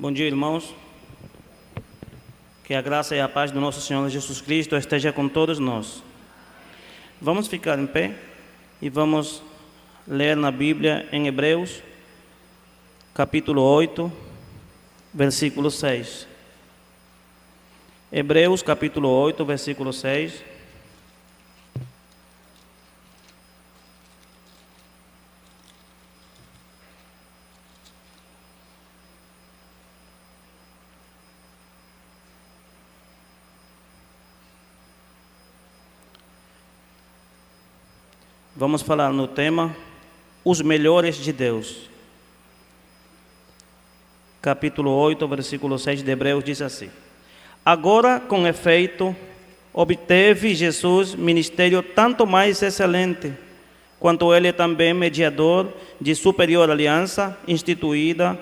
Bom dia, irmãos. Que a graça e a paz do nosso Senhor Jesus Cristo esteja com todos nós. Vamos ficar em pé e vamos ler na Bíblia em Hebreus, capítulo 8, versículo 6. Hebreus, capítulo 8, versículo 6. Vamos falar no tema Os Melhores de Deus. Capítulo 8, versículo 6 de Hebreus diz assim: Agora, com efeito, obteve Jesus ministério tanto mais excelente, quanto ele é também mediador de superior aliança, instituída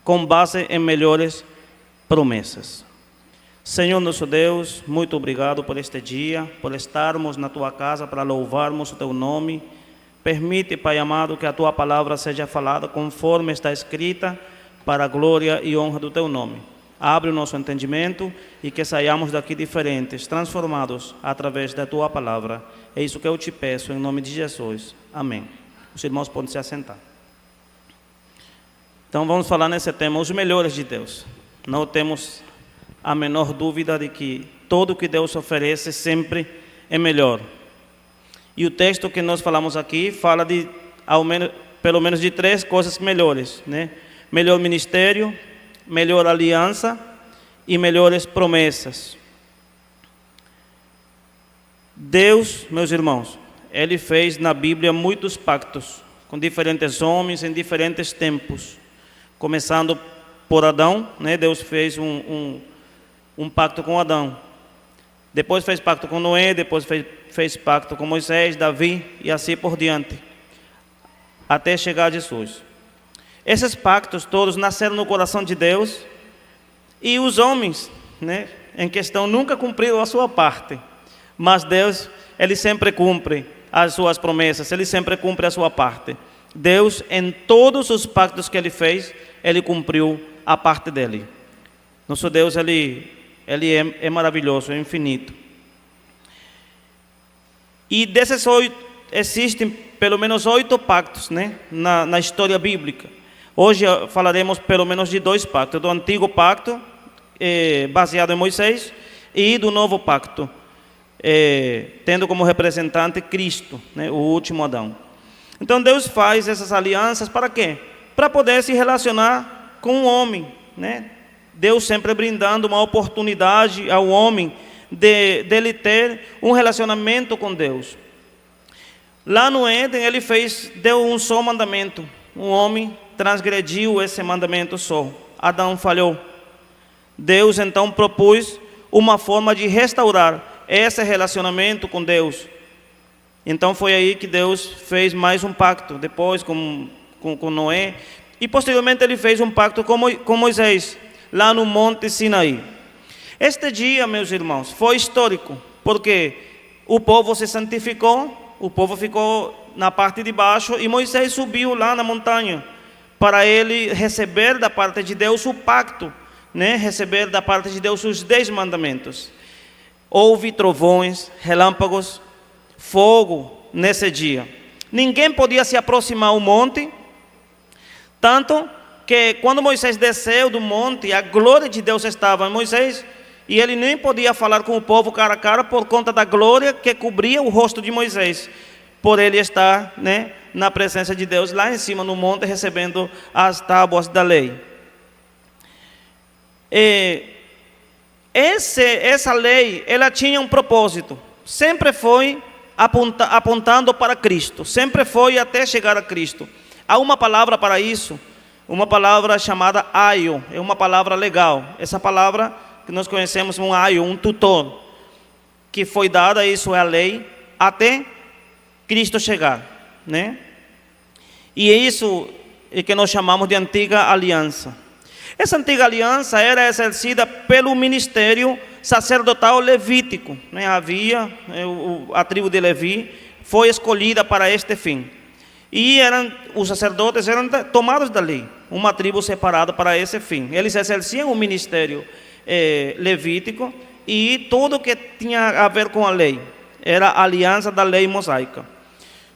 com base em melhores promessas. Senhor nosso Deus, muito obrigado por este dia, por estarmos na Tua casa para louvarmos o Teu nome. Permite, Pai amado, que a Tua palavra seja falada conforme está escrita, para a glória e honra do Teu nome. Abre o nosso entendimento e que saiamos daqui diferentes, transformados através da Tua palavra. É isso que eu te peço, em nome de Jesus. Amém. Os irmãos podem se assentar. Então vamos falar nesse tema, os melhores de Deus. Não temos a menor dúvida de que tudo que Deus oferece sempre é melhor. E o texto que nós falamos aqui fala de pelo menos de três coisas melhores, né? Melhor ministério, melhor aliança e melhores promessas. Deus, meus irmãos, Ele fez na Bíblia muitos pactos com diferentes homens em diferentes tempos. Começando por Adão, né? Deus fez um pacto com Adão. Depois fez pacto com Noé, depois fez pacto com Moisés, Davi e assim por diante, até chegar a Jesus. Esses pactos todos nasceram no coração de Deus e os homens, né, em questão nunca cumpriram a sua parte, mas Deus, Ele sempre cumpre as suas promessas, Ele sempre cumpre a sua parte. Deus, em todos os pactos que Ele fez, Ele cumpriu a parte dEle. Nosso Deus, Ele é maravilhoso, é infinito. E desses 8, existem pelo menos 8 pactos, né, na história bíblica. Hoje falaremos pelo menos de 2 pactos. Do antigo pacto, baseado em Moisés, e do novo pacto, tendo como representante Cristo, né, o último Adão. Então Deus faz essas alianças para quê? Para poder se relacionar com o homem, né? Deus sempre brindando uma oportunidade ao homem dele ter um relacionamento com Deus. Lá no Éden, Ele deu um só mandamento. O homem transgrediu esse mandamento só. Adão falhou. Deus então propôs uma forma de restaurar esse relacionamento com Deus. Então foi aí que Deus fez mais um pacto, depois com Noé. E posteriormente Ele fez um pacto com Moisés, lá no Monte Sinaí. Este dia, meus irmãos, foi histórico, porque o povo se santificou, o povo ficou na parte de baixo e Moisés subiu lá na montanha para ele receber da parte de Deus o pacto, né? Receber da parte de Deus os 10 mandamentos. Houve trovões, relâmpagos, fogo nesse dia. Ninguém podia se aproximar ao monte, tanto que quando Moisés desceu do monte, a glória de Deus estava em Moisés, e ele nem podia falar com o povo cara a cara por conta da glória que cobria o rosto de Moisés, por ele estar, né, na presença de Deus lá em cima no monte, recebendo as tábuas da lei. Essa lei, ela tinha um propósito, sempre foi apontando para Cristo, sempre foi até chegar a Cristo. Há uma palavra para isso, uma palavra chamada aio, é uma palavra legal. Essa palavra que nós conhecemos, um aio, um tutor, que foi dada, isso é a lei, até Cristo chegar, né? E é isso que nós chamamos de antiga aliança. Essa antiga aliança era exercida pelo ministério sacerdotal levítico, né? Havia, a tribo de Levi foi escolhida para este fim. E os sacerdotes eram tomados da lei, uma tribo separada para esse fim. Eles exerciam o ministério levítico e tudo que tinha a ver com a lei. Era a aliança da lei mosaica.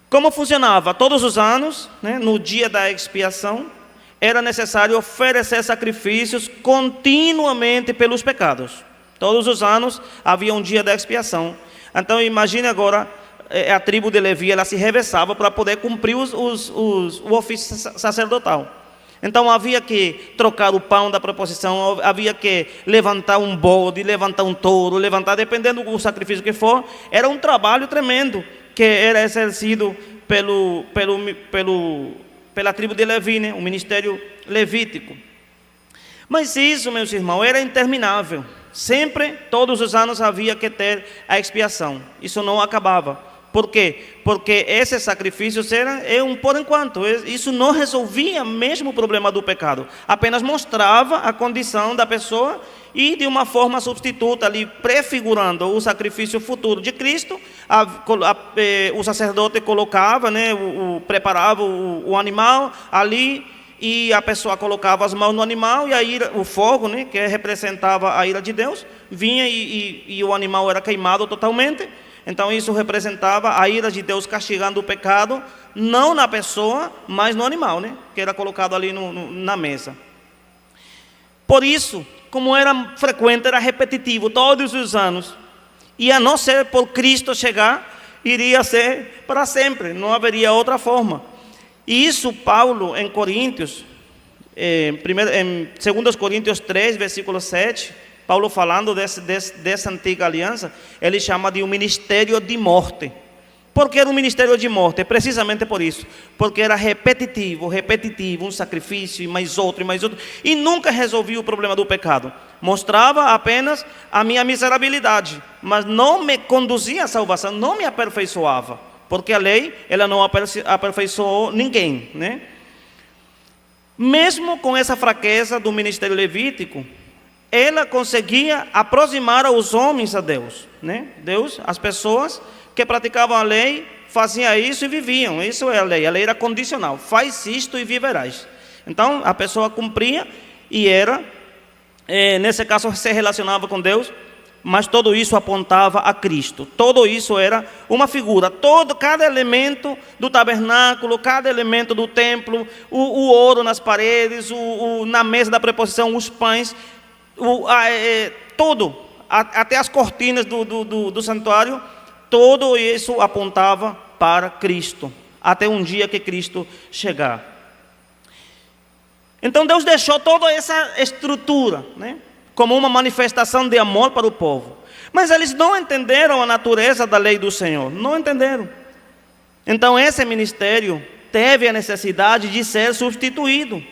Como funcionava? Todos os anos, né, no dia da expiação, era necessário oferecer sacrifícios continuamente pelos pecados. Todos os anos havia um dia da expiação. Então imagine agora, a tribo de Levi, ela se revezava para poder cumprir o ofício sacerdotal. Então havia que trocar o pão da proposição, havia que levantar um bode, levantar um touro, dependendo do sacrifício que for. Era um trabalho tremendo que era exercido pela tribo de Levi, né? O ministério levítico. Mas isso, meus irmãos, era interminável. Sempre, todos os anos havia que ter a expiação. Isso não acabava. Por quê? Porque esses sacrifícios eram por enquanto. Isso não resolvia mesmo o problema do pecado. Apenas mostrava a condição da pessoa e de uma forma substituta ali, prefigurando o sacrifício futuro de Cristo. O sacerdote colocava, né, preparava o animal ali, e a pessoa colocava as mãos no animal, e o fogo, né, que representava a ira de Deus, vinha e o animal era queimado totalmente. Então isso representava a ira de Deus castigando o pecado, não na pessoa, mas no animal, né, que era colocado ali na mesa. Por isso, como era frequente, era repetitivo, todos os anos, e a não ser por Cristo chegar, iria ser para sempre, não haveria outra forma. E isso Paulo em Coríntios, em 2 Coríntios 3, versículo 7, Paulo falando dessa antiga aliança, ele chama de um ministério de morte. Por que era um ministério de morte? Precisamente por isso, porque era repetitivo, um sacrifício, e mais outro, e nunca resolvia o problema do pecado. Mostrava apenas a minha miserabilidade, mas não me conduzia à salvação, não me aperfeiçoava, porque a lei, ela não aperfeiçoou ninguém, né? Mesmo com essa fraqueza do ministério levítico, ela conseguia aproximar os homens a Deus, né? Deus, as pessoas que praticavam a lei, faziam isso e viviam. Isso é a lei era condicional. Faz isto e viverás. Então, a pessoa cumpria e nesse caso, se relacionava com Deus, mas tudo isso apontava a Cristo. Tudo isso era uma figura. Cada elemento do tabernáculo, cada elemento do templo, o ouro nas paredes, na mesa da preposição, os pães, tudo, até as cortinas do santuário, tudo isso apontava para Cristo, até um dia que Cristo chegar. Então Deus deixou toda essa estrutura, né, como uma manifestação de amor para o povo. Mas eles não entenderam a natureza da lei do Senhor, não entenderam. Então esse ministério teve a necessidade de ser substituído.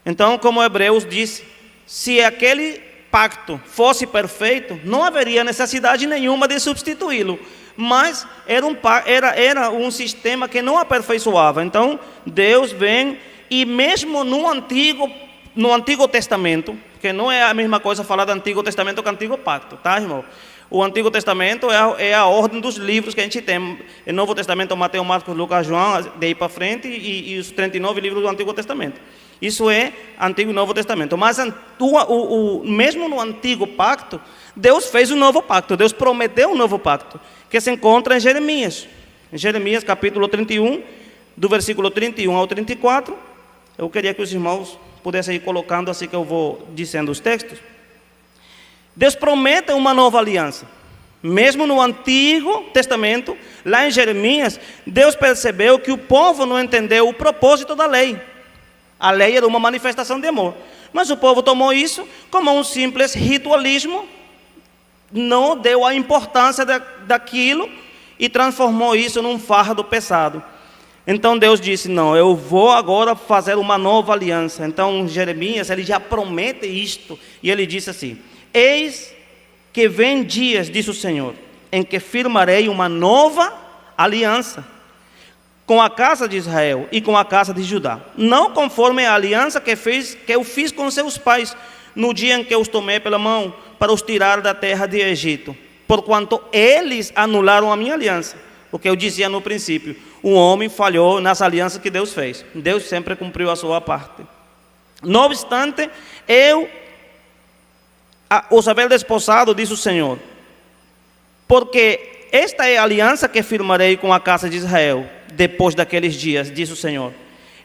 Então, como Hebreus disse, se aquele pacto fosse perfeito, não haveria necessidade nenhuma de substituí-lo. Mas era um sistema que não aperfeiçoava. Então Deus vem, e mesmo no Antigo Testamento, que não é a mesma coisa falar do Antigo Testamento que o Antigo Pacto, tá, irmão? O Antigo Testamento é a ordem dos livros que a gente tem. O Novo Testamento, Mateus, Marcos, Lucas, João, daí para frente, e os 39 livros do Antigo Testamento. Isso é Antigo e Novo Testamento. Mas mesmo no Antigo Pacto, Deus fez um novo pacto. Deus prometeu um novo pacto, que se encontra em Jeremias. Em Jeremias, capítulo 31, do versículo 31 ao 34. Eu queria que os irmãos pudessem ir colocando, assim que eu vou dizendo os textos. Deus promete uma nova aliança. Mesmo no Antigo Testamento, lá em Jeremias, Deus percebeu que o povo não entendeu o propósito da lei. A lei era uma manifestação de amor, mas o povo tomou isso como um simples ritualismo, não deu a importância daquilo e transformou isso num fardo pesado. Então Deus disse, não, eu vou agora fazer uma nova aliança. Então Jeremias, ele já promete isto, e ele disse assim: eis que vem dias, diz o Senhor, em que firmarei uma nova aliança com a casa de Israel e com a casa de Judá, não conforme a aliança que eu fiz com seus pais, no dia em que os tomei pela mão, para os tirar da terra de Egito, porquanto eles anularam a minha aliança. O que eu dizia no princípio, o homem falhou nas alianças que Deus fez. Deus sempre cumpriu a sua parte. Não obstante, os haver desposado, diz o Senhor, porque esta é a aliança que firmarei com a casa de Israel, depois daqueles dias, diz o Senhor.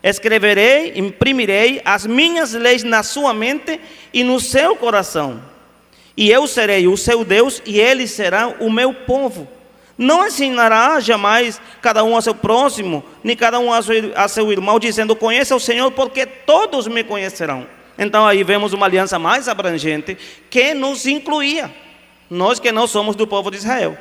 Escreverei, imprimirei as minhas leis na sua mente e no seu coração. E eu serei o seu Deus e eles serão o meu povo. Não ensinará jamais cada um a seu próximo, nem cada um a seu irmão, dizendo, conheça o Senhor, porque todos me conhecerão. Então aí vemos uma aliança mais abrangente, que nos incluía, nós que não somos do povo de Israel.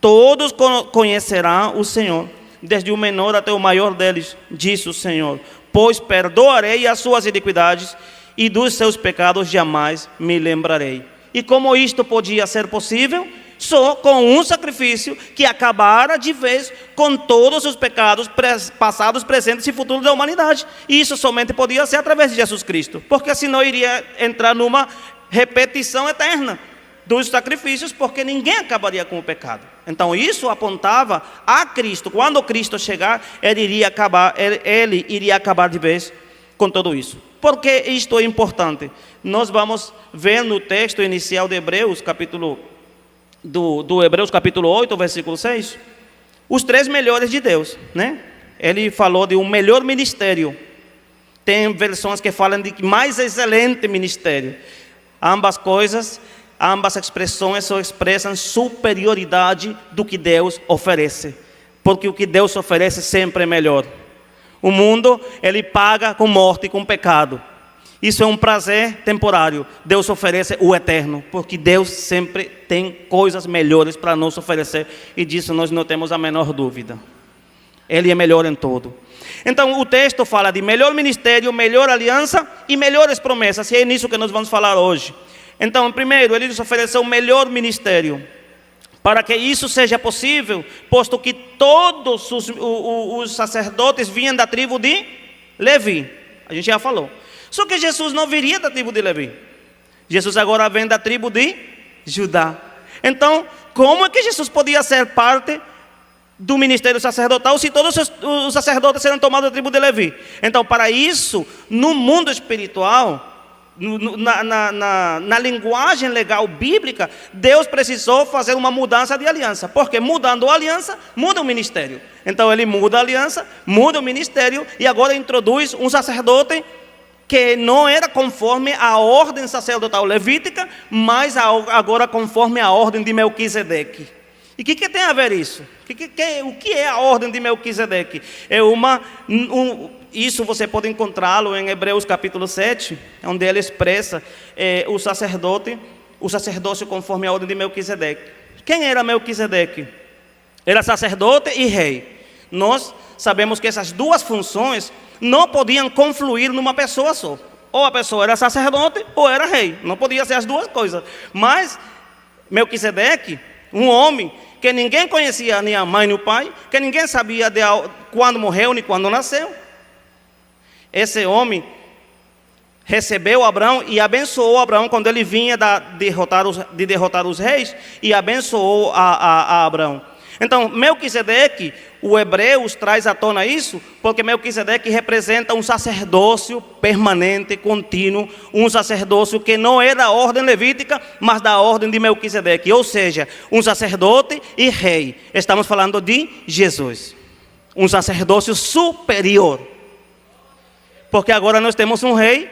Todos conhecerão o Senhor, desde o menor até o maior deles, disse o Senhor. Pois perdoarei as suas iniquidades, e dos seus pecados jamais me lembrarei. E como isto podia ser possível? Só com um sacrifício que acabara de vez com todos os pecados passados, presentes e futuros da humanidade. E isso somente podia ser através de Jesus Cristo, porque senão iria entrar numa repetição eterna dos sacrifícios, porque ninguém acabaria com o pecado. Então isso apontava a Cristo. Quando Cristo chegar, ele iria acabar de vez com tudo isso. Por que isto é importante? Nós vamos ver no texto inicial de Hebreus, do Hebreus capítulo 8, versículo 6, os três melhores de Deus, né? Ele falou de um melhor ministério. Tem versões que falam de mais excelente ministério. Ambas expressões só expressam superioridade do que Deus oferece, porque o que Deus oferece sempre é melhor. O mundo, ele paga com morte e com pecado. Isso é um prazer temporário. Deus oferece o eterno, porque Deus sempre tem coisas melhores para nos oferecer, e disso nós não temos a menor dúvida. Ele é melhor em tudo. Então o texto fala de melhor ministério, melhor aliança e melhores promessas, e é nisso que nós vamos falar hoje. Então, primeiro, ele nos ofereceu o melhor ministério. Para que isso seja possível, posto que todos os sacerdotes vinham da tribo de Levi. A gente já falou. Só que Jesus não viria da tribo de Levi. Jesus agora vem da tribo de Judá. Então, como é que Jesus podia ser parte do ministério sacerdotal se todos os sacerdotes eram tomados da tribo de Levi? Então, para isso, no mundo espiritual, na linguagem legal bíblica, Deus precisou fazer uma mudança de aliança, porque mudando a aliança, muda o ministério. Então ele muda a aliança, muda o ministério, e agora introduz um sacerdote que não era conforme a ordem sacerdotal levítica, mas agora conforme a ordem de Melquisedeque. E o que tem a ver isso? O que é a ordem de Melquisedeque? Isso você pode encontrá-lo em Hebreus capítulo 7, onde ele expressa o sacerdócio conforme a ordem de Melquisedeque. Quem era Melquisedeque? Era sacerdote e rei. Nós sabemos que essas duas funções não podiam confluir numa pessoa só. Ou a pessoa era sacerdote ou era rei. Não podia ser as duas coisas. Mas Melquisedeque, um homem que ninguém conhecia, nem a mãe nem o pai, que ninguém sabia quando morreu nem quando nasceu. Esse homem recebeu Abraão e abençoou Abraão quando ele vinha de derrotar os reis, e abençoou a Abraão. Então, Melquisedeque, o Hebreus traz à tona isso, porque Melquisedeque representa um sacerdócio permanente, contínuo, um sacerdócio que não é da ordem levítica, mas da ordem de Melquisedeque, ou seja, um sacerdote e rei. Estamos falando de Jesus, um sacerdócio superior, porque agora nós temos um rei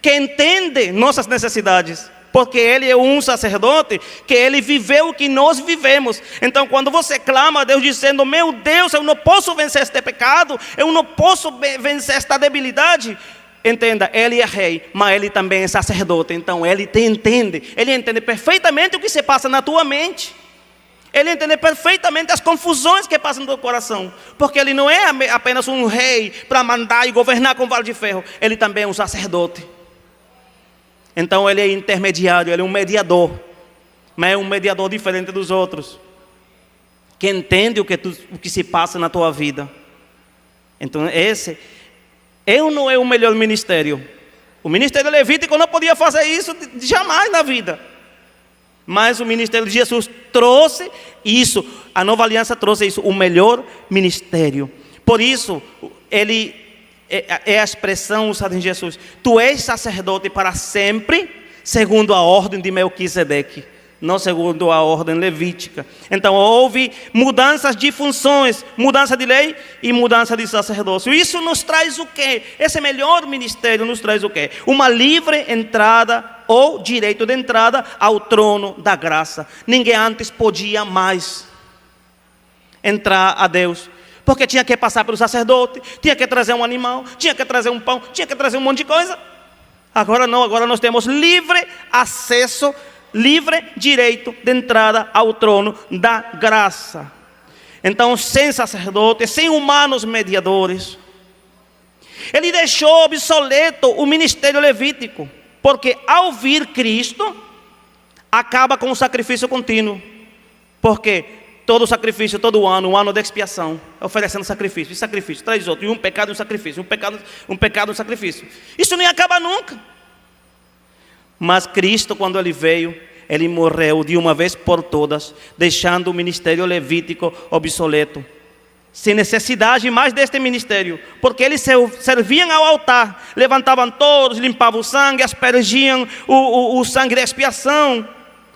que entende nossas necessidades, porque ele é um sacerdote que ele viveu o que nós vivemos. Então quando você clama a Deus dizendo: meu Deus, eu não posso vencer este pecado, eu não posso vencer esta debilidade, entenda, ele é rei, mas ele também é sacerdote. Então ele entende perfeitamente o que se passa na tua mente. Ele entende perfeitamente as confusões que passam no teu coração, porque ele não é apenas um rei para mandar e governar com vara de ferro, ele também é um sacerdote. Então ele é intermediário, ele é um mediador, mas é um mediador diferente dos outros, que entende o que se passa na tua vida. Então esse não é o melhor ministério. O ministério levítico não podia fazer isso jamais na vida, Mas o ministério de Jesus trouxe isso, a nova aliança trouxe isso, o melhor ministério. Por isso, ele é a expressão usada em Jesus: tu és sacerdote para sempre, segundo a ordem de Melquisedeque, não segundo a ordem levítica. Então houve mudanças de funções, mudança de lei e mudança de sacerdócio. Isso nos traz o quê? Esse melhor ministério nos traz o quê? Uma livre entrada ou direito de entrada ao trono da graça. Ninguém antes podia mais entrar a Deus, porque tinha que passar pelo sacerdote, tinha que trazer um animal, tinha que trazer um pão, tinha que trazer um monte de coisa. Agora não, agora nós temos livre acesso, livre direito de entrada ao trono da graça. Então, sem sacerdote, sem humanos mediadores, ele deixou obsoleto o ministério levítico, porque ao vir Cristo, acaba com o sacrifício contínuo. Porque todo sacrifício, todo ano, um ano de expiação, oferecendo sacrifício, e sacrifício, traz outro, e um pecado e um sacrifício, um pecado e um sacrifício. Isso nem acaba nunca. Mas Cristo, quando ele veio, ele morreu de uma vez por todas, deixando o ministério levítico obsoleto, sem necessidade mais deste ministério, porque eles serviam ao altar, levantavam todos, limpavam o sangue, aspergiam o sangue de expiação.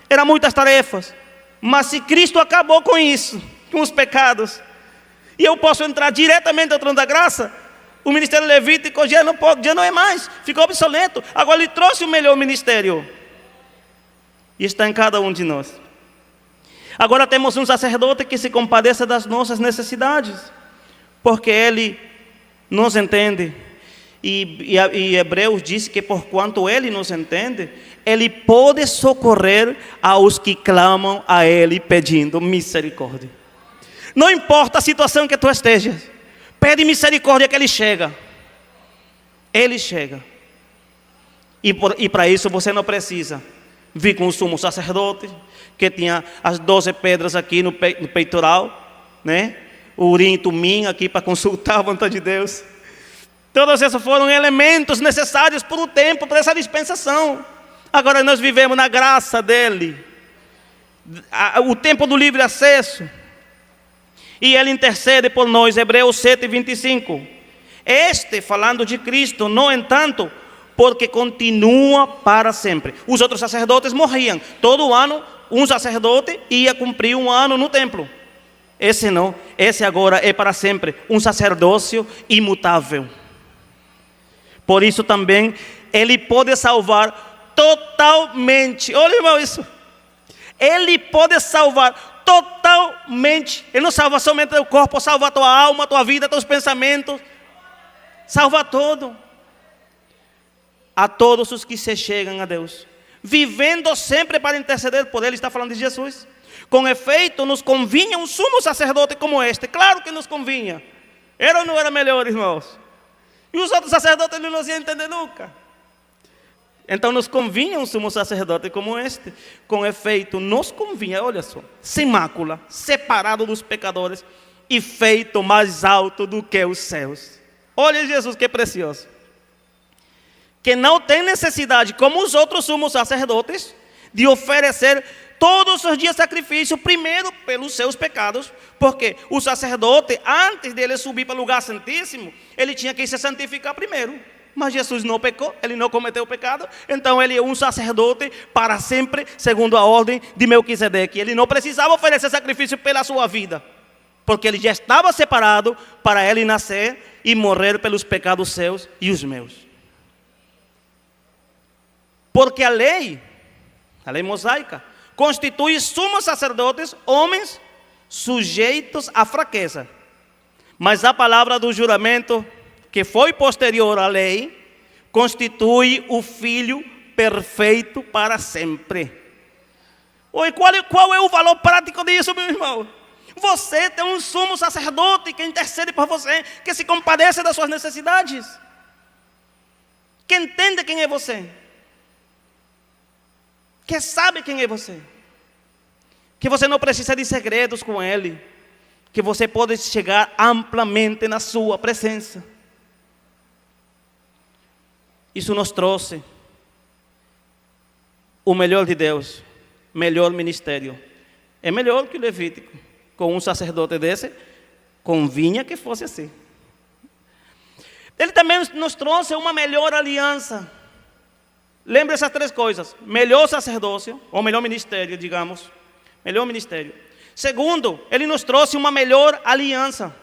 Eram muitas tarefas. Mas se Cristo acabou com isso, com os pecados, e eu posso entrar diretamente ao trono da graça, o ministério levítico já não é mais, ficou obsoleto. Agora ele trouxe o melhor ministério, e está em cada um de nós. Agora temos um sacerdote que se compadeça das nossas necessidades, porque ele nos entende. E Hebreus diz que porquanto ele nos entende, ele pode socorrer aos que clamam a ele pedindo misericórdia. Não importa a situação que tu estejas, pede misericórdia que ele chega. Ele chega. E para isso você não precisa vir com o sumo sacerdote, que tinha as 12 pedras aqui no peitoral, né? O Urim e Tumim aqui para consultar a vontade de Deus. Todos esses foram elementos necessários por um tempo, para essa dispensação. Agora nós vivemos na graça dele, o tempo do livre acesso, e ele intercede por nós. Hebreus 7:25. Este, falando de Cristo, no entanto, porque continua para sempre. Os outros sacerdotes morriam. Todo ano, um sacerdote ia cumprir um ano no templo. Esse não, esse agora é para sempre, um sacerdócio imutável. Por isso também, ele pode salvar totalmente. Olha, irmão, isso. Ele pode salvar totalmente. Ele não salva somente o corpo, salva a tua alma, a tua vida, teus pensamentos. Salva todo. A todos os que se chegam a Deus, vivendo sempre para interceder por ele. Está falando de Jesus. Com efeito, nos convinha um sumo sacerdote como este. Claro que nos convinha. Era ou não era melhor, irmãos? E os outros sacerdotes não nos iam entender nunca. Então nos convinha um sumo sacerdote como este. Com efeito, nos convinha, olha só, sem mácula, separado dos pecadores e feito mais alto do que os céus. Olha Jesus, que precioso. Que não tem necessidade, como os outros sumos sacerdotes, de oferecer todos os dias sacrifício, primeiro pelos seus pecados, porque o sacerdote, antes dele subir para o lugar santíssimo, ele tinha que se santificar primeiro. Mas Jesus não pecou, ele não cometeu pecado, então ele é um sacerdote para sempre, segundo a ordem de Melquisedeque. Ele não precisava oferecer sacrifício pela sua vida, porque ele já estava separado para ele nascer e morrer pelos pecados seus e os meus. Porque a lei mosaica, constitui sumos sacerdotes, homens sujeitos à fraqueza. Mas a palavra do juramento, que foi posterior à lei, constitui o Filho perfeito para sempre. Oi, qual é o valor prático disso, meu irmão? Você tem um sumo sacerdote que intercede por você, que se compadece das suas necessidades, que entende quem é você, que sabe quem é você, que você não precisa de segredos com ele, que você pode chegar amplamente na sua presença. Isso nos trouxe o melhor de Deus, melhor ministério. É melhor que o Levítico. Com um sacerdote desse, convinha que fosse assim. Ele também nos trouxe uma melhor aliança. Lembre essas três coisas: melhor sacerdócio, ou melhor ministério, digamos. Melhor ministério. Segundo, ele nos trouxe uma melhor aliança.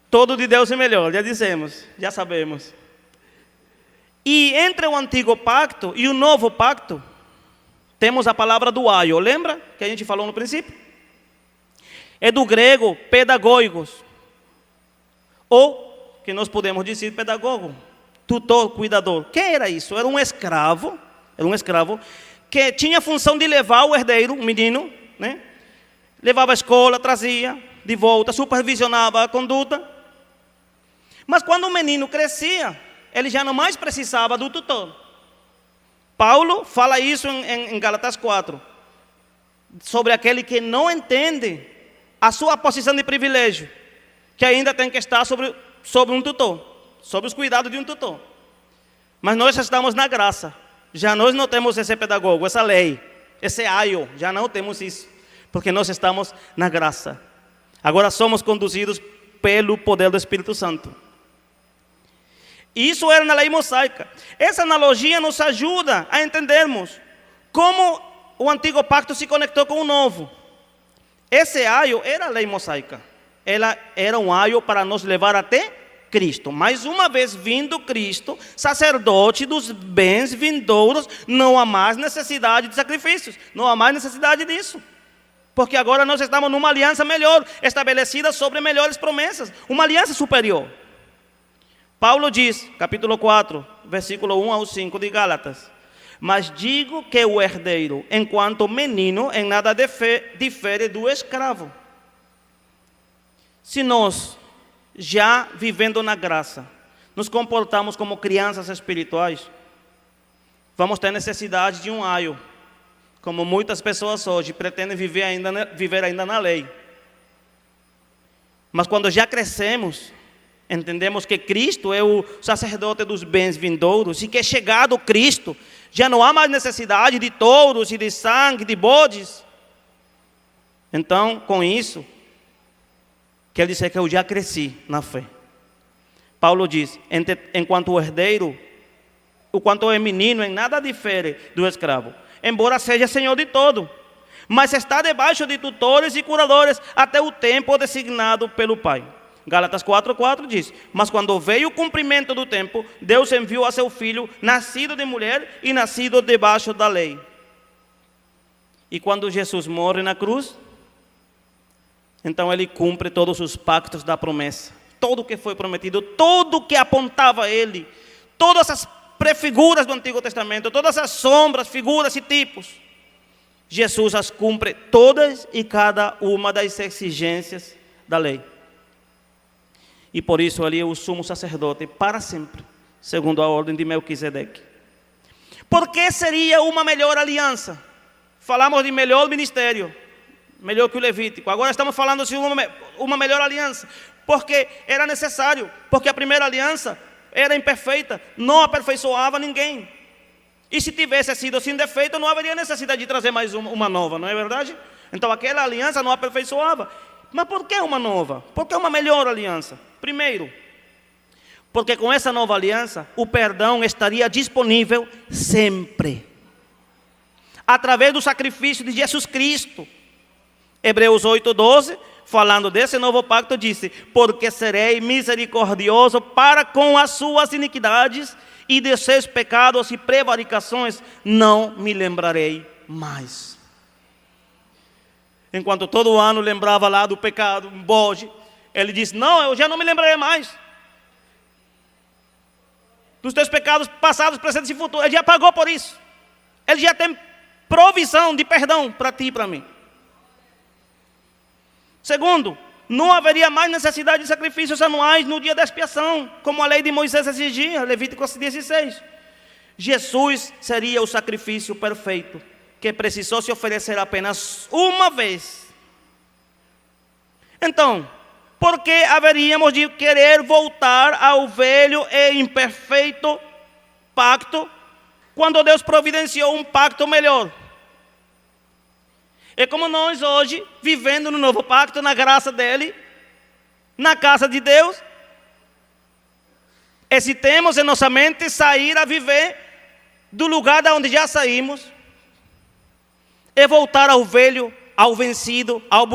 Todo de Deus é melhor, já dissemos, já sabemos. E entre o antigo pacto e o novo pacto, temos a palavra do aio, lembra que a gente falou no princípio? É do grego pedagogos, ou que nós podemos dizer pedagogo, tutor, cuidador. Quem era isso? Era um escravo que tinha a função de levar o herdeiro, o menino, né? Levava à escola, trazia de volta, supervisionava a conduta. Mas quando o menino crescia, ele já não mais precisava do tutor. Paulo fala isso em Gálatas 4, sobre aquele que não entende a sua posição de privilégio, que ainda tem que estar sobre um tutor, sob os cuidados de um tutor. Mas nós estamos na graça. Já nós não temos esse pedagogo, essa lei, esse aio, já não temos isso, porque nós estamos na graça. Agora somos conduzidos pelo poder do Espírito Santo. Isso era na lei mosaica. Essa analogia nos ajuda a entendermos como o antigo pacto se conectou com o novo. Esse aio era a lei mosaica. Ela era um aio para nos levar até Cristo. Mais uma vez vindo Cristo, sacerdote dos bens vindouros, não há mais necessidade de sacrifícios, não há mais necessidade disso. Porque agora nós estamos numa aliança melhor, estabelecida sobre melhores promessas, uma aliança superior. Paulo diz, capítulo 4, versículo 1 ao 5 de Gálatas: mas digo que o herdeiro, enquanto menino, em nada difere do escravo. Se nós, já vivendo na graça, nos comportamos como crianças espirituais, vamos ter necessidade de um aio, como muitas pessoas hoje pretendem viver ainda na lei. Mas quando já crescemos, entendemos que Cristo é o sacerdote dos bens vindouros e que chegado Cristo, já não há mais necessidade de touros e de sangue, de bodes. Então, com isso, quer dizer que eu já cresci na fé. Paulo diz, enquanto o herdeiro, o quanto é menino, em nada difere do escravo, embora seja senhor de todo, mas está debaixo de tutores e curadores até o tempo designado pelo Pai. Gálatas 4:4 diz, mas quando veio o cumprimento do tempo, Deus enviou a seu filho, nascido de mulher e nascido debaixo da lei. E quando Jesus morre na cruz, então ele cumpre todos os pactos da promessa. Tudo o que foi prometido, tudo o que apontava a ele, todas as prefiguras do Antigo Testamento, todas as sombras, figuras e tipos, Jesus as cumpre todas e cada uma das exigências da lei. E por isso ele é o sumo sacerdote para sempre, segundo a ordem de Melquisedeque. Por que seria uma melhor aliança? Falamos de melhor ministério, melhor que o Levítico. Agora estamos falando de uma melhor aliança, porque era necessário, porque a primeira aliança era imperfeita, não aperfeiçoava ninguém. E se tivesse sido sem defeito, não haveria necessidade de trazer mais uma nova, não é verdade? Então aquela aliança não aperfeiçoava. Mas por que uma nova? Por que uma melhor aliança? Primeiro, porque com essa nova aliança, o perdão estaria disponível sempre, através do sacrifício de Jesus Cristo. Hebreus 8:12, falando desse novo pacto, disse, porque serei misericordioso para com as suas iniquidades, e de seus pecados e prevaricações não me lembrarei mais. Enquanto todo ano lembrava lá do pecado, um bode, ele disse, não, eu já não me lembrarei mais dos teus pecados passados, presentes e futuros. Ele já pagou por isso. Ele já tem provisão de perdão para ti e para mim. Segundo, não haveria mais necessidade de sacrifícios anuais no dia da expiação, como a lei de Moisés exigia, Levítico 16. Jesus seria o sacrifício perfeito, que precisou se oferecer apenas uma vez. Então, por que haveríamos de querer voltar ao velho e imperfeito pacto quando Deus providenciou um pacto melhor. É como nós hoje, vivendo no novo pacto, na graça dele, na casa de Deus, hesitemos em nossa mente sair a viver do lugar de onde já saímos, e voltar ao velho, ao vencido, ao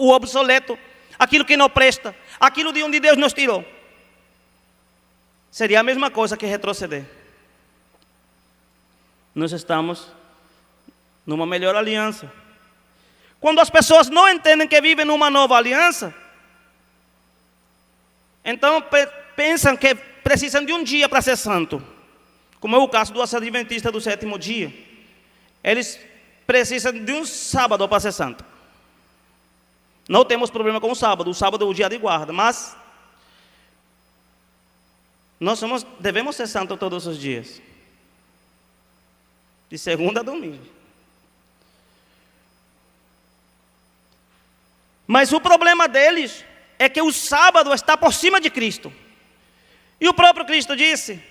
obsoleto, aquilo que não presta, aquilo de onde Deus nos tirou. Seria a mesma coisa que retroceder. Nós estamos numa melhor aliança. Quando as pessoas não entendem que vivem numa nova aliança, então pensam que precisam de um dia para ser santo. Como é o caso dos adventistas do sétimo dia. Eles precisam de um sábado para ser santo. Não temos problema com o sábado é o dia de guarda, mas nós devemos ser santos todos os dias. De segunda a domingo. Mas o problema deles é que o sábado está por cima de Cristo. E o próprio Cristo disse: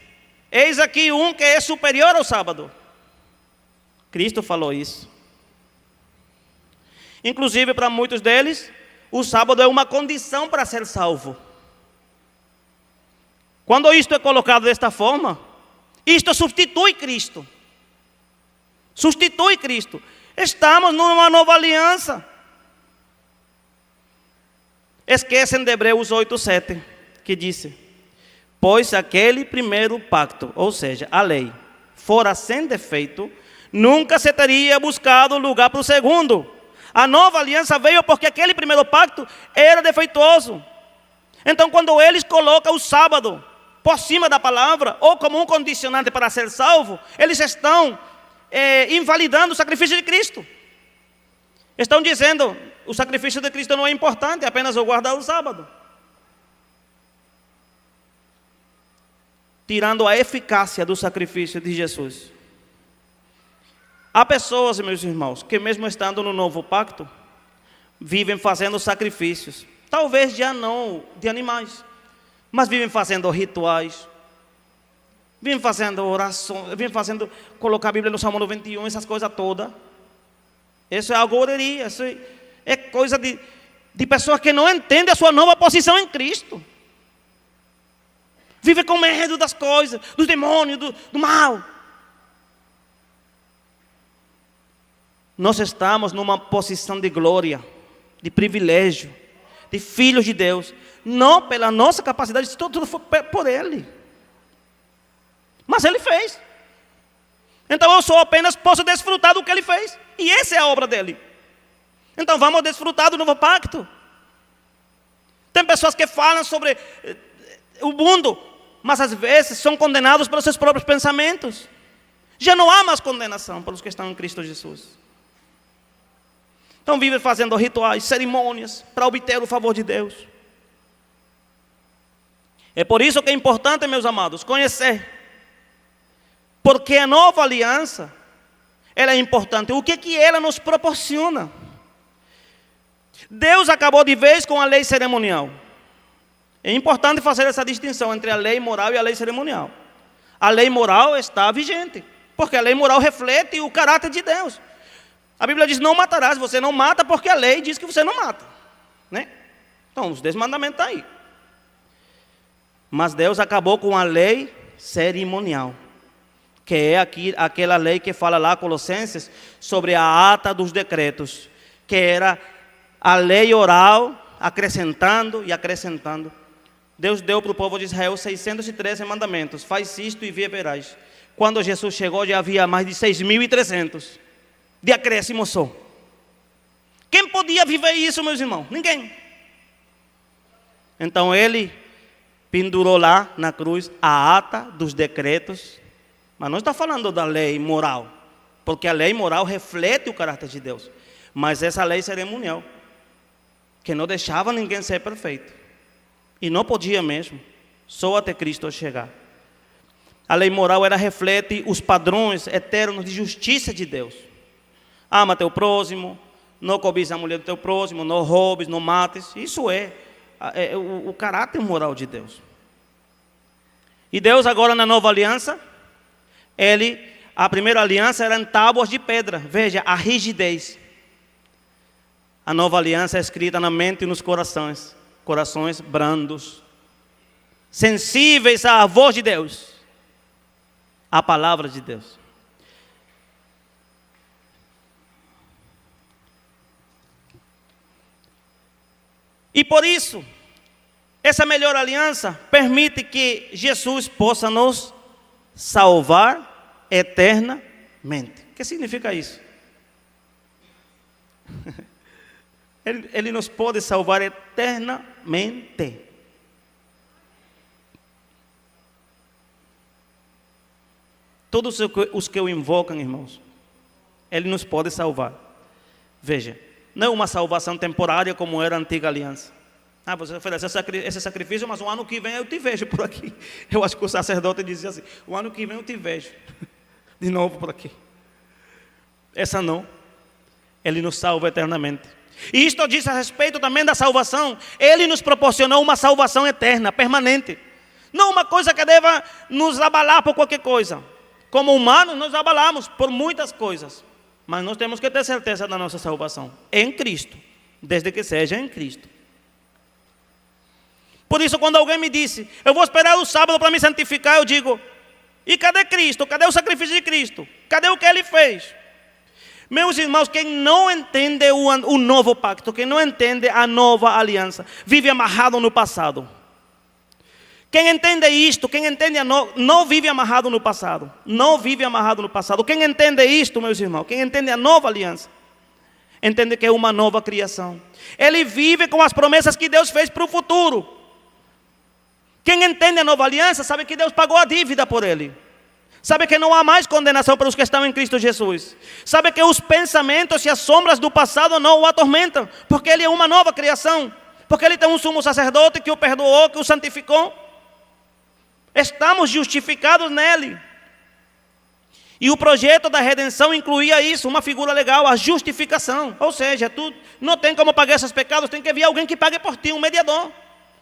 eis aqui um que é superior ao sábado. Cristo falou isso. Inclusive, para muitos deles, o sábado é uma condição para ser salvo. Quando isto é colocado desta forma, isto substitui Cristo. Substitui Cristo. Estamos numa nova aliança. Esquecem de Hebreus 8:7, que disse: pois aquele primeiro pacto, ou seja, a lei, fora sem defeito, nunca se teria buscado lugar para o segundo. A nova aliança veio porque aquele primeiro pacto era defeituoso. Então, quando eles colocam o sábado por cima da palavra, ou como um condicionante para ser salvo, eles estão invalidando o sacrifício de Cristo. Estão dizendo: o sacrifício de Cristo não é importante, é apenas eu guardar o sábado. Tirando a eficácia do sacrifício de Jesus. Há pessoas, meus irmãos, que mesmo estando no novo pacto, vivem fazendo sacrifícios. Talvez já não de animais, mas vivem fazendo rituais. Vivem fazendo orações, vivem fazendo, colocar a Bíblia no Salmo 91, essas coisas todas. Isso é agoreria, isso é coisa de pessoas que não entendem a sua nova posição em Cristo. Vive com medo das coisas, dos demônios, do mal. Nós estamos numa posição de glória, de privilégio, de filhos de Deus. Não pela nossa capacidade, tudo foi por Ele. Mas Ele fez. Então eu só apenas posso desfrutar do que Ele fez. E essa é a obra dEle. Então vamos desfrutar do novo pacto. Tem pessoas que falam sobre o mundo, mas às vezes são condenados pelos seus próprios pensamentos. Já não há mais condenação para os que estão em Cristo Jesus. Então vivem fazendo rituais, cerimônias, para obter o favor de Deus. É por isso que é importante, meus amados, conhecer. Porque a nova aliança, ela é importante. O que ela nos proporciona? Deus acabou de vez com a lei cerimonial. É importante fazer essa distinção entre a lei moral e a lei cerimonial. A lei moral está vigente, porque a lei moral reflete o caráter de Deus. A Bíblia diz: não matarás, você não mata porque a lei diz que você não mata, né? Então, os 10 mandamentos estão aí. Mas Deus acabou com a lei cerimonial, que é aquela lei que fala lá, Colossenses, sobre a ata dos decretos, que era a lei oral, acrescentando e acrescentando. Deus deu para o povo de Israel 613 mandamentos. Faz isto e viverás. Quando Jesus chegou, já havia mais de 6.300 de acréscimo só. Quem podia viver isso, meus irmãos? Ninguém. Então Ele pendurou lá na cruz a ata dos decretos. Mas não está falando da lei moral, porque a lei moral reflete o caráter de Deus. Mas essa lei cerimonial, que não deixava ninguém ser perfeito. E não podia mesmo, só até Cristo chegar. A lei moral, ela reflete os padrões eternos de justiça de Deus. Ama teu próximo, não cobiça a mulher do teu próximo, não roubes, não mates. Isso é o caráter moral de Deus. E Deus agora na nova aliança A primeira aliança era em tábuas de pedra. Veja a rigidez. A nova aliança é escrita na mente e nos corações. Corações brandos, sensíveis à voz de Deus, à palavra de Deus. E por isso, essa melhor aliança permite que Jesus possa nos salvar eternamente. O que significa isso? Ele nos pode salvar eternamente. Todos os que o invocam, irmãos, Ele nos pode salvar. Veja, não é uma salvação temporária como era a antiga aliança. Você oferece esse sacrifício, mas o ano que vem eu te vejo por aqui. Eu acho que o sacerdote dizia assim: o ano que vem eu te vejo de novo por aqui. Essa não. Ele nos salva eternamente. E isto diz a respeito também da salvação. Ele nos proporcionou uma salvação eterna, permanente. Não uma coisa que deva nos abalar por qualquer coisa. Como humanos, nos abalamos por muitas coisas. Mas nós temos que ter certeza da nossa salvação em Cristo, desde que seja em Cristo. Por isso, quando alguém me disse: eu vou esperar o sábado para me santificar, eu digo: e cadê Cristo? Cadê o sacrifício de Cristo? Cadê o que Ele fez? Meus irmãos, quem não entende o novo pacto, quem não entende a nova aliança, vive amarrado no passado. Quem entende isto, quem entende não vive amarrado no passado. Não vive amarrado no passado. Quem entende isto, meus irmãos, quem entende a nova aliança, entende que é uma nova criação. Ele vive com as promessas que Deus fez para o futuro. Quem entende a nova aliança sabe que Deus pagou a dívida por ele. Sabe que não há mais condenação para os que estão em Cristo Jesus. Sabe que os pensamentos e as sombras do passado não o atormentam, porque ele é uma nova criação. Porque ele tem um sumo sacerdote que o perdoou, que o santificou. Estamos justificados nele. E o projeto da redenção incluía isso, uma figura legal, a justificação. Ou seja, tu não tem como pagar esses pecados, tem que vir alguém que pague por ti, um mediador.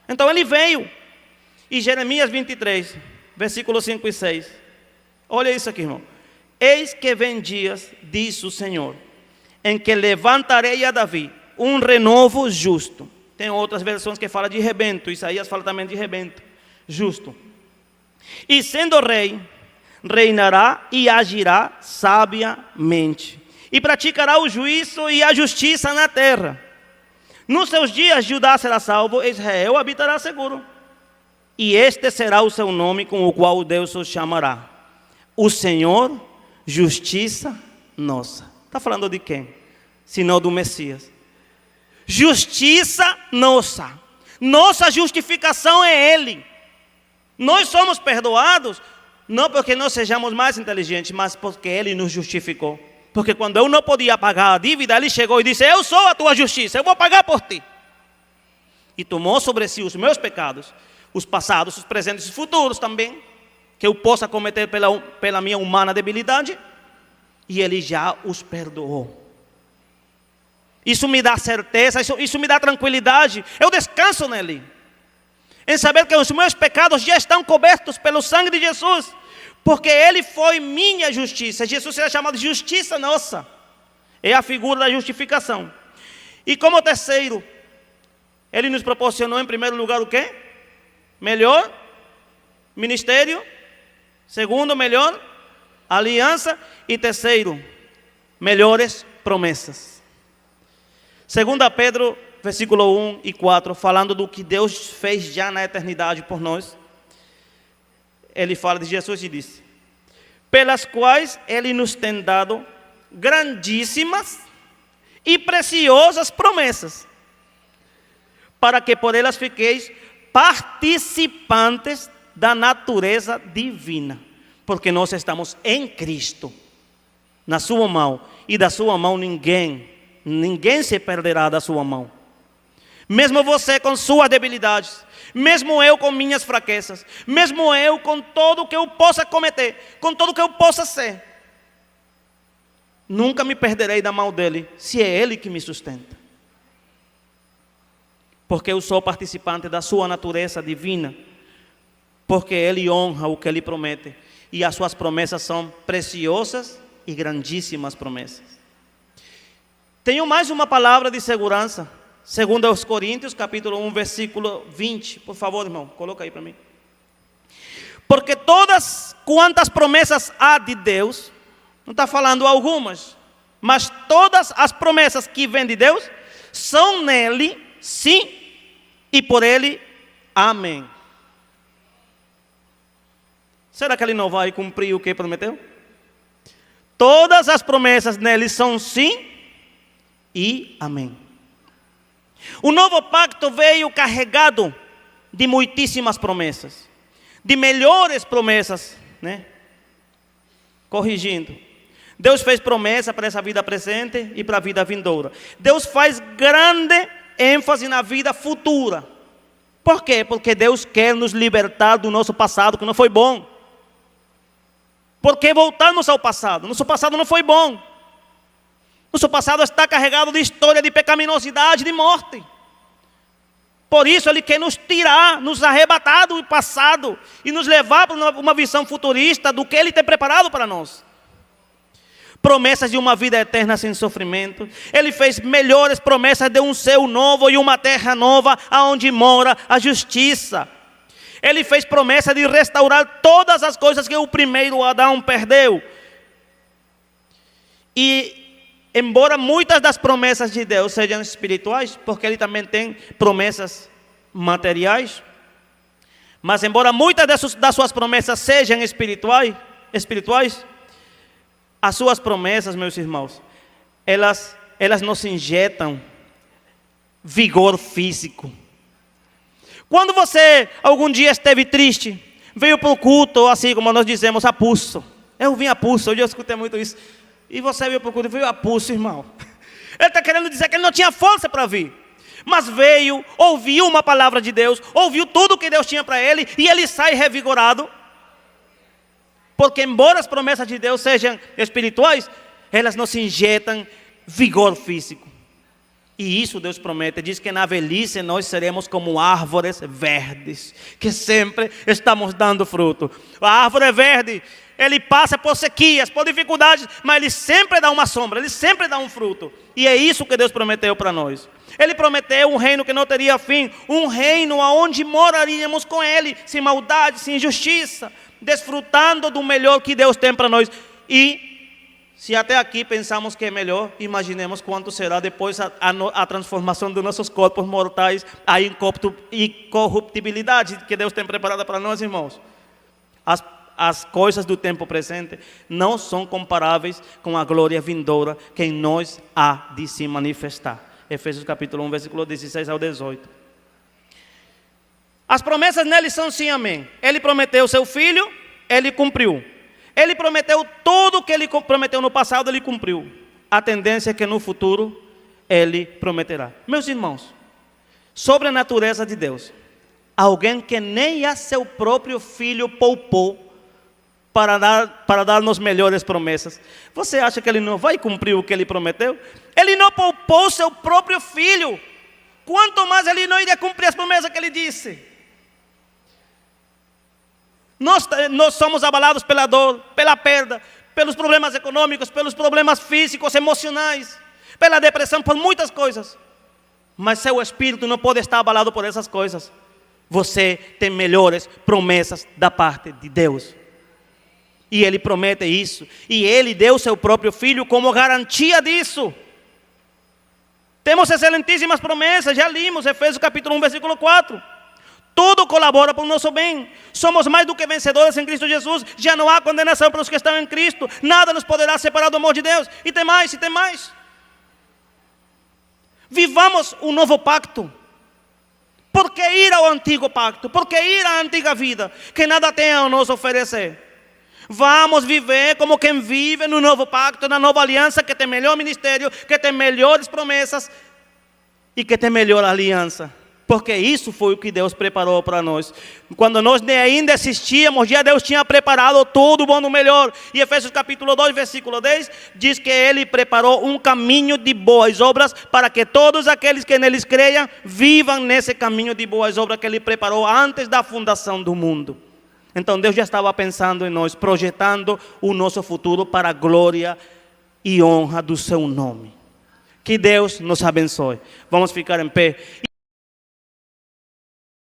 Então ele veio. E Jeremias 23, versículos 5 e 6. Olha isso aqui, irmão. Eis que vem dias, diz o Senhor, em que levantarei a Davi um renovo justo. Tem outras versões que falam de rebento. Isaías fala também de rebento. Justo. E sendo rei, reinará e agirá sabiamente. E praticará o juízo e a justiça na terra. Nos seus dias Judá será salvo, Israel habitará seguro. E este será o seu nome com o qual Deus o chamará: o Senhor, justiça nossa. Está falando de quem? Senão do Messias. Justiça nossa. Nossa justificação é Ele. Nós somos perdoados, não porque nós sejamos mais inteligentes, mas porque Ele nos justificou. Porque quando eu não podia pagar a dívida, Ele chegou e disse: eu sou a tua justiça, eu vou pagar por ti. E tomou sobre si os meus pecados, os passados, os presentes e os futuros também, que eu possa cometer pela minha humana debilidade, e Ele já os perdoou. Isso me dá certeza, isso me dá tranquilidade. Eu descanso nele, em saber que os meus pecados já estão cobertos pelo sangue de Jesus, porque Ele foi minha justiça. Jesus será chamado de justiça nossa. É a figura da justificação. E como terceiro, Ele nos proporcionou em primeiro lugar o quê? Melhor ministério. Segundo, melhor aliança. E terceiro, melhores promessas. 2 Pedro, versículo 1 e 4, falando do que Deus fez já na eternidade por nós. Ele fala de Jesus e diz: pelas quais Ele nos tem dado grandíssimas e preciosas promessas, para que por elas fiqueis participantes da natureza divina, porque nós estamos em Cristo, na sua mão, e da sua mão ninguém se perderá da sua mão. Mesmo você com suas debilidades, mesmo eu com minhas fraquezas, mesmo eu com tudo que eu possa cometer, com tudo que eu possa ser, nunca me perderei da mão dele, se é Ele que me sustenta. Porque eu sou participante da sua natureza divina, porque Ele honra o que Ele promete. E as suas promessas são preciosas e grandíssimas promessas. Tenho mais uma palavra de segurança. Segundo aos Coríntios, capítulo 1, versículo 20. Por favor, irmão, coloca aí para mim. Porque todas quantas promessas há de Deus, não está falando algumas, mas todas as promessas que vêm de Deus, são nele, sim, e por ele, amém. Será que ele não vai cumprir o que prometeu? Todas as promessas nele são sim e amém. O novo pacto veio carregado de muitíssimas promessas, de melhores promessas, né? Corrigindo. Deus fez promessa para essa vida presente e para a vida vindoura. Deus faz grande ênfase na vida futura. Por quê? Porque Deus quer nos libertar do nosso passado, que não foi bom. Por que voltarmos ao passado? Nosso passado não foi bom. Nosso passado está carregado de história de pecaminosidade, de morte. Por isso Ele quer nos tirar, nos arrebatar do passado e nos levar para uma visão futurista do que Ele tem preparado para nós. Promessas de uma vida eterna sem sofrimento. Ele fez melhores promessas de um céu novo e uma terra nova, aonde mora a justiça. Ele fez promessa de restaurar todas as coisas que o primeiro Adão perdeu. E embora muitas das promessas de Deus sejam espirituais, porque Ele também tem promessas materiais, mas embora muitas das suas promessas sejam espirituais, as suas promessas, meus irmãos, elas nos injetam vigor físico. Quando você algum dia esteve triste, veio para o culto, assim como nós dizemos, a pulso. Eu vim a pulso, hoje eu escutei muito isso. E você veio para o culto, veio a pulso, irmão. Ele está querendo dizer que ele não tinha força para vir. Mas veio, ouviu uma palavra de Deus, ouviu tudo que Deus tinha para ele, e ele sai revigorado. Porque embora as promessas de Deus sejam espirituais, elas nos injetam vigor físico. E isso Deus promete, diz que na velhice nós seremos como árvores verdes, que sempre estamos dando fruto. A árvore verde, ele passa por sequias, por dificuldades, mas ele sempre dá uma sombra, ele sempre dá um fruto. E é isso que Deus prometeu para nós. Ele prometeu um reino que não teria fim, um reino onde moraríamos com Ele, sem maldade, sem injustiça, desfrutando do melhor que Deus tem para nós. E se até aqui pensamos que é melhor, imaginemos quanto será depois a transformação dos nossos corpos mortais, a incorruptibilidade que Deus tem preparada para nós, irmãos. As coisas do tempo presente não são comparáveis com a glória vindoura que em nós há de se manifestar. Efésios capítulo 1, versículo 16 ao 18. As promessas nele são sim, amém. Ele prometeu seu filho, ele cumpriu. Ele prometeu tudo o que ele prometeu no passado, ele cumpriu. A tendência é que no futuro ele prometerá. Meus irmãos, sobre a natureza de Deus, alguém que nem a seu próprio filho poupou para dar-nos melhores promessas. Você acha que ele não vai cumprir o que ele prometeu? Ele não poupou seu próprio filho. Quanto mais ele não iria cumprir as promessas que ele disse. Nós somos abalados pela dor, pela perda, pelos problemas econômicos, pelos problemas físicos, emocionais, pela depressão, por muitas coisas. Mas seu espírito não pode estar abalado por essas coisas. Você tem melhores promessas da parte de Deus. E Ele promete isso. E Ele deu seu próprio Filho como garantia disso. Temos excelentíssimas promessas, já limos, Efésios capítulo 1, versículo 4. Tudo colabora para o nosso bem. Somos mais do que vencedores em Cristo Jesus. Já não há condenação para os que estão em Cristo. Nada nos poderá separar do amor de Deus. E tem mais, e tem mais. Vivamos um novo pacto. Por que ir ao antigo pacto? Por que ir à antiga vida, que nada tem a nos oferecer? Vamos viver como quem vive no novo pacto, na nova aliança, que tem melhor ministério, que tem melhores promessas e que tem melhor aliança. Porque isso foi o que Deus preparou para nós. Quando nós ainda existíamos, já Deus tinha preparado tudo bom no melhor. E Efésios capítulo 2, versículo 10, diz que Ele preparou um caminho de boas obras para que todos aqueles que neles creiam, vivam nesse caminho de boas obras que Ele preparou antes da fundação do mundo. Então Deus já estava pensando em nós, projetando o nosso futuro para a glória e honra do seu nome. Que Deus nos abençoe. Vamos ficar em pé.